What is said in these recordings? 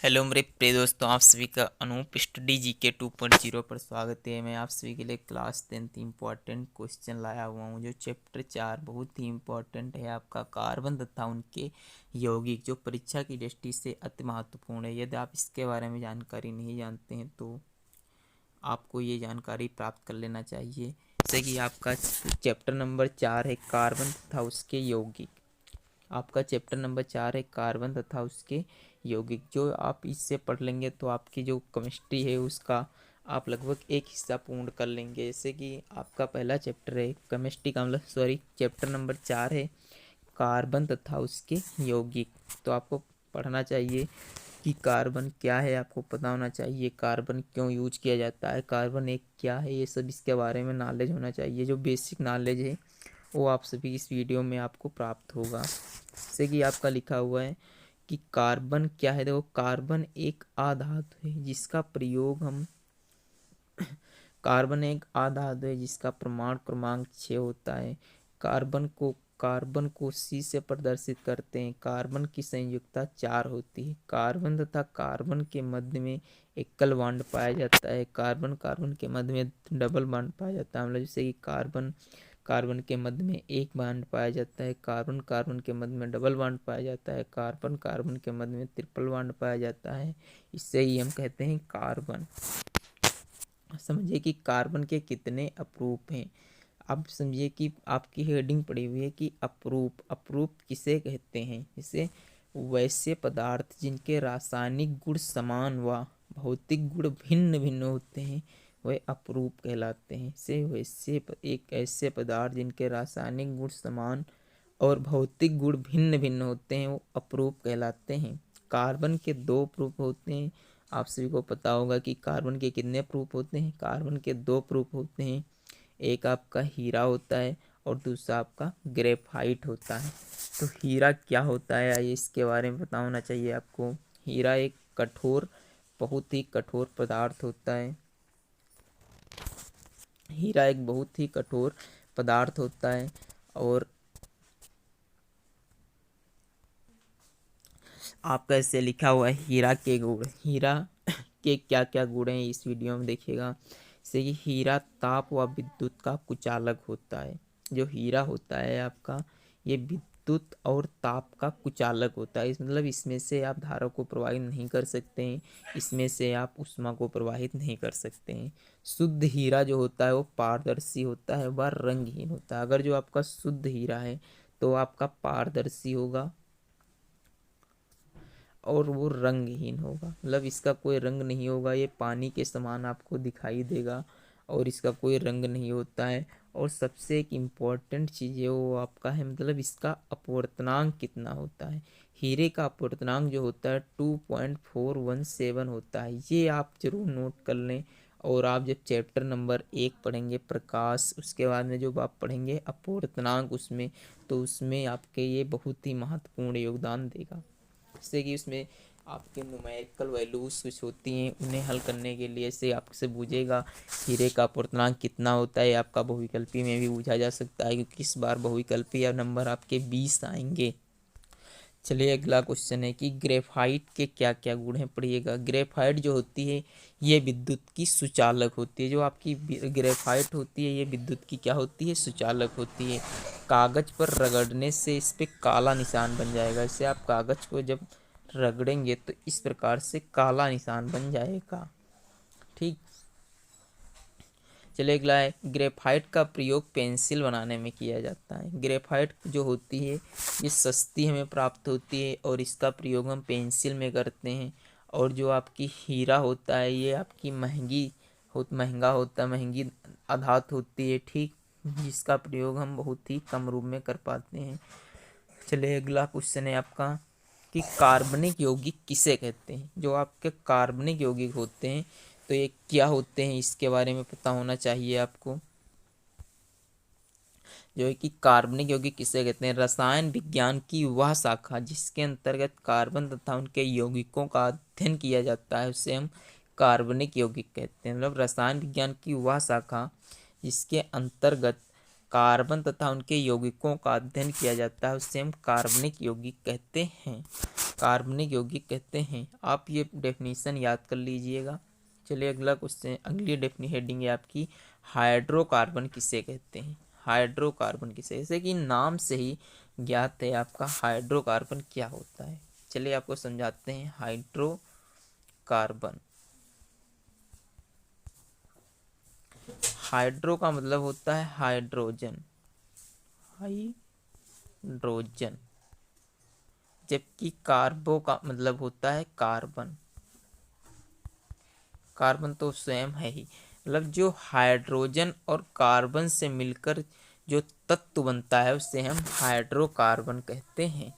Hello मेरे प्रिय दोस्तों, आप सभी का अनूप स्टडी जीके 2.0 पर स्वागत है। मैं आप सभी के लिए क्लास 10 इम्पोर्टेंट क्वेश्चन लाया हुआ हूँ। जो चैप्टर 4 बहुत ही इम्पोर्टेंट है आपका, कार्बन तथा उनके यौगिक, जो परीक्षा की दृष्टि से अति महत्वपूर्ण है। यदि आप इसके बारे में जानकारी नहीं जानते हैं तो आपको ये जानकारी प्राप्त कर लेना चाहिए। जैसे कि आपका चैप्टर नंबर 4 है कार्बन तथा उसके यौगिक। आपका चैप्टर नंबर 4 है कार्बन तथा उसके यौगिक। जो आप इससे पढ़ लेंगे तो आपकी जो केमिस्ट्री है उसका आप लगभग एक हिस्सा पूर्ण कर लेंगे। जैसे कि आपका पहला चैप्टर है केमिस्ट्री का, मतलब चैप्टर नंबर 4 है कार्बन तथा उसके यौगिक। तो आपको पढ़ना चाहिए कि कार्बन क्या है, आपको पता होना चाहिए कार्बन क्यों यूज किया जाता है, कार्बन एक क्या है, ये सब इसके बारे में नॉलेज होना चाहिए। जो बेसिक नॉलेज है वो आप सभी इस वीडियो में आपको प्राप्त होगा। जैसे कि आपका लिखा हुआ है कि कार्बन क्या है। देखो, कार्बन एक आधातु है जिसका प्रयोग हम कार्बन एक आधातु है जिसका परमाणु क्रमांक 6 होता है। कार्बन को C से प्रदर्शित करते हैं। कार्बन की संयुक्ता 4 होती है। कार्बन तथा कार्बन के मध्य में एकल बॉन्ड पाया जाता है। कार्बन कार्बन के मध्य में डबल बॉन्ड पाया जाता है। मतलब जैसे कि कार्बन कार्बन के मध्य में एक बॉन्ड पाया जाता है, कार्बन कार्बन के मध्य में डबल बॉन्ड पाया जाता है, कार्बन कार्बन के मध्य में ट्रिपल बॉन्ड पाया जाता है। इससे ही हम कहते हैं कार्बन। समझिए कि कार्बन के कितने अपरूप हैं। अब समझिए कि आपकी हेडिंग पड़ी हुई है कि अपरूप। अपरूप किसे कहते हैं? जैसे वैसे पदार्थ जिनके रासायनिक गुण समान व भौतिक गुण भिन्न भिन्न होते हैं वह अपरूप कहलाते हैं। से वैसे एक ऐसे पदार्थ जिनके रासायनिक गुण समान और भौतिक गुण भिन्न भिन्न होते हैं वो अपरूप कहलाते हैं। कार्बन के 2 प्रूफ होते हैं। आप सभी को पता होगा कि कार्बन के कितने प्रूफ होते हैं। कार्बन के 2 प्रूफ होते हैं। एक आपका हीरा होता है और दूसरा आपका ग्रेफाइट होता है। तो हीरा क्या होता है, आइए इसके बारे में पता होना चाहिए आपको। हीरा एक कठोर, बहुत ही कठोर पदार्थ होता है। हीरा एक बहुत ही कठोर पदार्थ होता है। और आपका ऐसे लिखा हुआ है हीरा के गुण। हीरा के क्या क्या गुण हैं इस वीडियो में देखिएगा। जैसे कि हीरा ताप व विद्युत का कुचालक होता है। जो हीरा होता है आपका, ये विद्युत और ताप का कुचालक होता है। मतलब इसमें से आप धारा को प्रवाहित नहीं कर सकते हैं, इसमें से आप ऊष्मा को प्रवाहित नहीं कर सकते हैं। शुद्ध हीरा जो होता है वो पारदर्शी होता है, वह रंगहीन होता है। अगर जो आपका शुद्ध हीरा है तो आपका पारदर्शी होगा और वो रंगहीन होगा। मतलब इसका कोई रंग नहीं होगा, ये पानी के समान आपको दिखाई देगा और इसका कोई रंग नहीं होता है। और सबसे एक इम्पॉर्टेंट चीज़ है वो आपका है, मतलब इसका अपवर्तनांक कितना होता है। हीरे का अपवर्तनांक जो होता है 2.417 होता है। ये आप जरूर नोट कर लें। और आप जब चैप्टर नंबर 1 पढ़ेंगे प्रकाश, उसके बाद में जो आप पढ़ेंगे अपवर्तनांक उसमें, तो उसमें आपके ये बहुत ही महत्वपूर्ण योगदान देगा। जैसे कि उसमें आपके न्यूमेरिकल वैल्यूज कुछ होती हैं, उन्हें हल करने के लिए से आपसे पूछेगा हीरे का अपवर्तनांक कितना होता है। आपका बहुविकल्पी में भी पूछा जा सकता है क्योंकि इस बार बहुविकल्पी या नंबर आपके 20 आएंगे। चलिए अगला क्वेश्चन है कि ग्रेफाइट के क्या क्या गुण हैं, पढ़िएगा। ग्रेफाइट जो होती है ये विद्युत की सुचालक होती है। जो आपकी ग्रेफाइट होती है ये विद्युत की क्या होती है? सुचालक होती है। कागज पर रगड़ने से इस पर काला निशान बन जाएगा। इससे आप कागज को जब रगड़ेंगे तो इस प्रकार से काला निशान बन जाएगा। ठीक। चलिए अगला है ग्रेफाइट का प्रयोग पेंसिल बनाने में किया जाता है। ग्रेफाइट जो होती है ये सस्ती हमें प्राप्त होती है और इसका प्रयोग हम पेंसिल में करते हैं। और जो आपकी हीरा होता है ये आपकी महंगा होता है, महंगी धातु होती है। ठीक, जिसका प्रयोग हम बहुत ही कम रूप में कर पाते हैं। चलिए अगला क्वेश्चन है आपका कि कार्बनिक यौगिक किसे कहते हैं। जो आपके कार्बनिक यौगिक होते हैं तो ये क्या होते हैं इसके बारे में पता होना चाहिए आपको। जो है कि कार्बनिक यौगिक किसे कहते हैं? रसायन विज्ञान की वह शाखा जिसके अंतर्गत कार्बन तथा उनके यौगिकों का अध्ययन किया जाता है उसे हम कार्बनिक यौगिक कहते हैं। मतलब रसायन विज्ञान की वह शाखा जिसके अंतर्गत कार्बन तथा उनके यौगिकों का अध्ययन किया जाता है उसे हम कार्बनिक यौगिक कहते हैं। कार्बनिक यौगिक कहते हैं। आप ये डेफिनेशन याद कर लीजिएगा। चलिए अगला क्वेश्चन, अगली हेडिंग है आपकी हाइड्रोकार्बन किसे कहते हैं। हाइड्रोकार्बन किसे, जैसे कि नाम से ही ज्ञात है आपका हाइड्रोकार्बन क्या होता है। चलिए आपको समझाते हैं। हाइड्रोकार्बन, हाइड्रो का मतलब होता है हाइड्रोजन, हाइड्रोजन, जबकि कार्बो का मतलब होता है कार्बन। कार्बन तो स्वयं है ही, मतलब जो हाइड्रोजन और कार्बन से मिलकर जो तत्व बनता है उसे हम हाइड्रोकार्बन कहते हैं।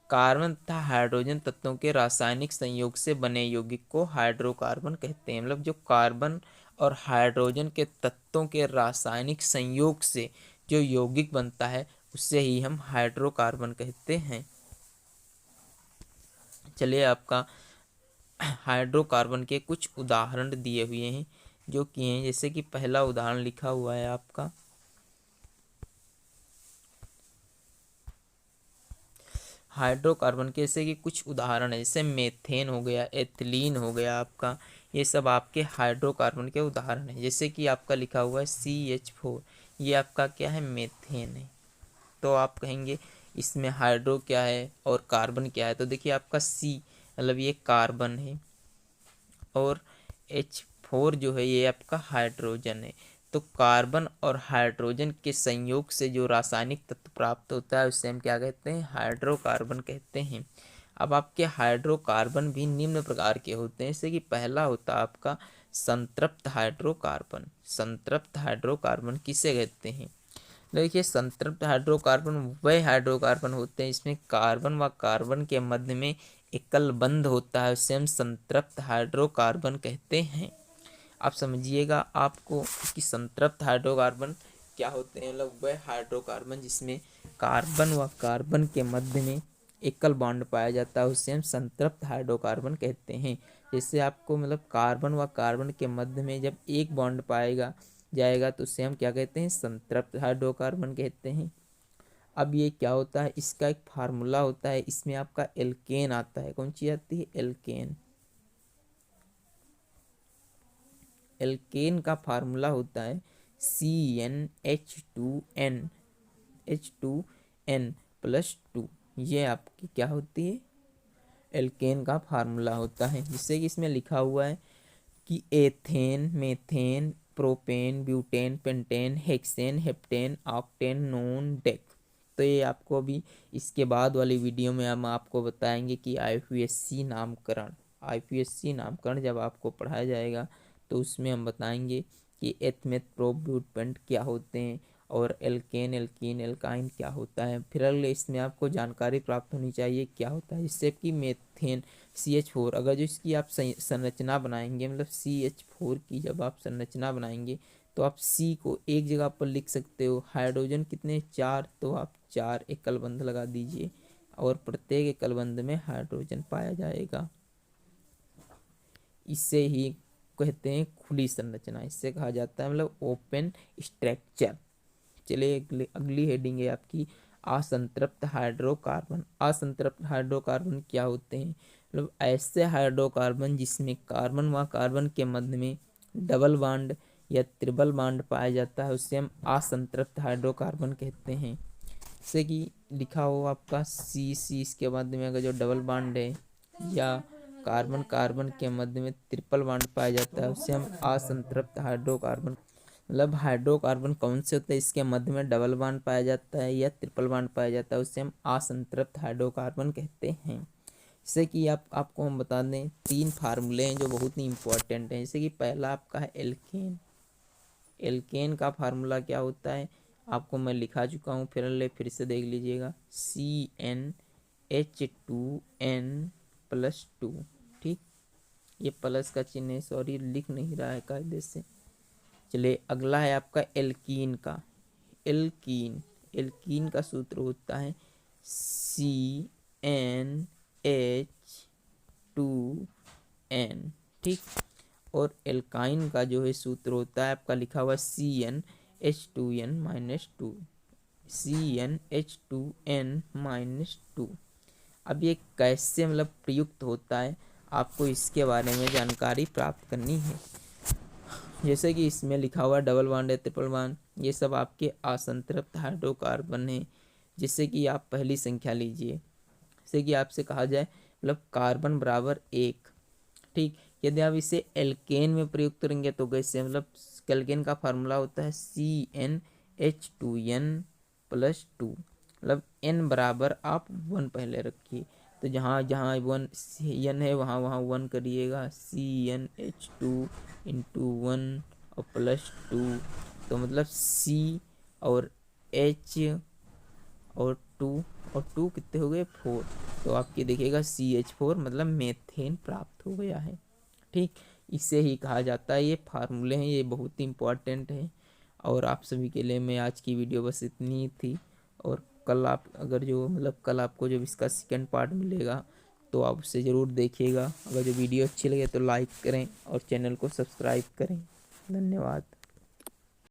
कार्बन तथा हाइड्रोजन तत्वों के रासायनिक संयोग से बने यौगिक को हाइड्रोकार्बन कहते हैं। मतलब जो कार्बन और हाइड्रोजन के तत्वों के रासायनिक संयोग से जो यौगिक बनता है उससे ही हम हाइड्रोकार्बन कहते हैं। चलिए आपका हाइड्रोकार्बन के कुछ उदाहरण दिए हुए हैं जो कि हैं, जैसे कि पहला उदाहरण लिखा हुआ है आपका हाइड्रोकार्बन के, जैसे कि कुछ उदाहरण है, जैसे मेथेन हो गया, एथिलीन हो गया आपका, ये सब आपके हाइड्रोकार्बन के उदाहरण है। जैसे कि आपका लिखा हुआ है CH4, ये आपका क्या है, मेथेन है। तो आप कहेंगे इसमें हाइड्रो क्या है और कार्बन क्या है, तो देखिए आपका C मतलब ये कार्बन है और H4 जो है ये आपका हाइड्रोजन है। तो कार्बन और हाइड्रोजन के संयोग से जो रासायनिक तत्व प्राप्त होता है उसे हम क्या कहते हैं, हाइड्रोकार्बन कहते हैं। अब आपके हाइड्रोकार्बन भी निम्न प्रकार के होते हैं, जैसे कि पहला होता है आपका संतृप्त हाइड्रोकार्बन। संतृप्त हाइड्रोकार्बन किसे कहते हैं, देखिए संतृप्त हाइड्रोकार्बन वह हाइड्रोकार्बन होते हैं इसमें कार्बन व कार्बन के मध्य में एकल बंध होता है, उसे हम संतृप्त हाइड्रोकार्बन कहते हैं। आप समझिएगा आपको कि संतृप्त हाइड्रोकार्बन क्या होते हैं, मतलब वह हाइड्रोकार्बन जिसमें कार्बन व कार्बन के मध्य में एकल बॉन्ड पाया जाता है उसे हम संतृप्त हाइड्रोकार्बन कहते हैं। जैसे आपको मतलब कार्बन व कार्बन के मध्य में जब एक बॉन्ड पाएगा जाएगा तो उसे हम क्या कहते हैं, संतृप्त हाइड्रोकार्बन कहते हैं। अब ये क्या होता है, इसका एक फार्मूला होता है, इसमें आपका एल्केन आता है। कौन सी आती है, एल्केन। एल्केन का फार्मूला होता है CnH2n, H2n+2। ये आपकी क्या होती है, एल्केन का फार्मूला होता है। जिससे कि इसमें लिखा हुआ है कि ethane, methane, propane, butane, pentane, hexane, heptane, octane, known, deck. तो ये आपको अभी इसके बाद वाली वीडियो में हम आपको बताएंगे कि IUPAC नामकरण, IUPAC नामकरण जब आपको पढ़ाया जाएगा तो उसमें हम बताएंगे कि एथ, मेथ, प्रोप, ब्यूट, पेंट क्या होते हैं और एल्केन, एल्कीन, एल्काइन क्या होता है। फिर अगले इसमें आपको जानकारी प्राप्त होनी चाहिए क्या होता है, जिससे कि मेथेन CH4 अगर जो इसकी आप संरचना बनाएंगे, मतलब CH4 की जब आप संरचना बनाएंगे तो आप C को एक जगह पर लिख सकते हो। हाइड्रोजन कितने, 4, तो आप 4 एकल बंध लगा दीजिए और प्रत्येक एकल बंध में हाइड्रोजन पाया जाएगा। इससे ही कहते हैं खुली संरचना, इससे कहा जाता है मतलब ओपन स्ट्रक्चर। चलिए अगली हेडिंग है आपकी असंतृप्त हाइड्रोकार्बन। असंतृप्त हाइड्रोकार्बन क्या होते हैं, मतलब ऐसे हाइड्रोकार्बन जिसमें कार्बन व कार्बन के मध्य में डबल बॉन्ड या ट्रिपल बॉन्ड पाया जाता है उसे हम असंतृप्त हाइड्रोकार्बन कहते हैं। जैसे कि लिखा हो आपका C इसके मध्य में अगर जो डबल बॉन्ड है या कार्बन कार्बन के मध्य में ट्रिपल बॉन्ड पाया जाता है उसे हम असंतृप्त हाइड्रोकार्बन। मतलब हाइड्रोकार्बन कौन से होते हैं, इसके मध्य में डबल बॉन्ड पाया जाता है या ट्रिपल बॉन्ड पाया जाता है उसे हम असंतृप्त हाइड्रोकार्बन कहते हैं। जैसे कि आपको हम बता दें 3 फार्मूले हैं जो बहुत ही इंपॉर्टेंट हैं। जैसे कि पहला आपका है एल्केन। एल्केन का फार्मूला क्या होता है आपको मैं लिखा चुका हूँ, फिर से देख लीजिएगा, CnH2n+2। ठीक, ये प्लस का चिन्ह है, सॉरी लिख नहीं रहा है कायदे से। चलिए अगला है आपका एल्कीन का। एल्कीन, एल्कीन का सूत्र होता है CnH2n। ठीक, और एल्काइन का जो है सूत्र होता है आपका लिखा हुआ CnH2n-2, CnH2n-2। अब ये कैसे मतलब प्रयुक्त होता है, आपको इसके बारे में जानकारी प्राप्त करनी है। जैसे कि इसमें लिखा हुआ डबल बॉन्ड है, ट्रिपल बॉन्ड, ये सब आपके असंतृप्त हाइड्रोकार्बन है। जिससे कि आप पहली संख्या लीजिए, जैसे कि आपसे कहा जाए मतलब कार्बन बराबर 1, ठीक। यदि आप इसे एल्केन में प्रयुक्त करेंगे तो कैसे, मतलब एल्केन का फार्मूला होता है CnH2n+2, मतलब n बराबर आप 1 पहले रखिए, तो जहाँ जहाँ 1 n है वहाँ वहाँ 1 करिएगा, CnH2 × 1 और +2, तो मतलब C और H और 2 कितने हो गए, 4, तो आपके देखिएगा CH4 मतलब मेथेन प्राप्त हो गया है, ठीक। इसे ही कहा जाता है, ये फार्मूले हैं, ये बहुत ही इम्पोर्टेंट है। और आप सभी के लिए मैं आज की वीडियो बस इतनी ही थी। और कल आप अगर जो मतलब कल आपको जब इसका सेकंड पार्ट मिलेगा तो आप उसे ज़रूर देखिएगा। अगर जो वीडियो अच्छी लगे तो लाइक करें और चैनल को सब्सक्राइब करें। धन्यवाद।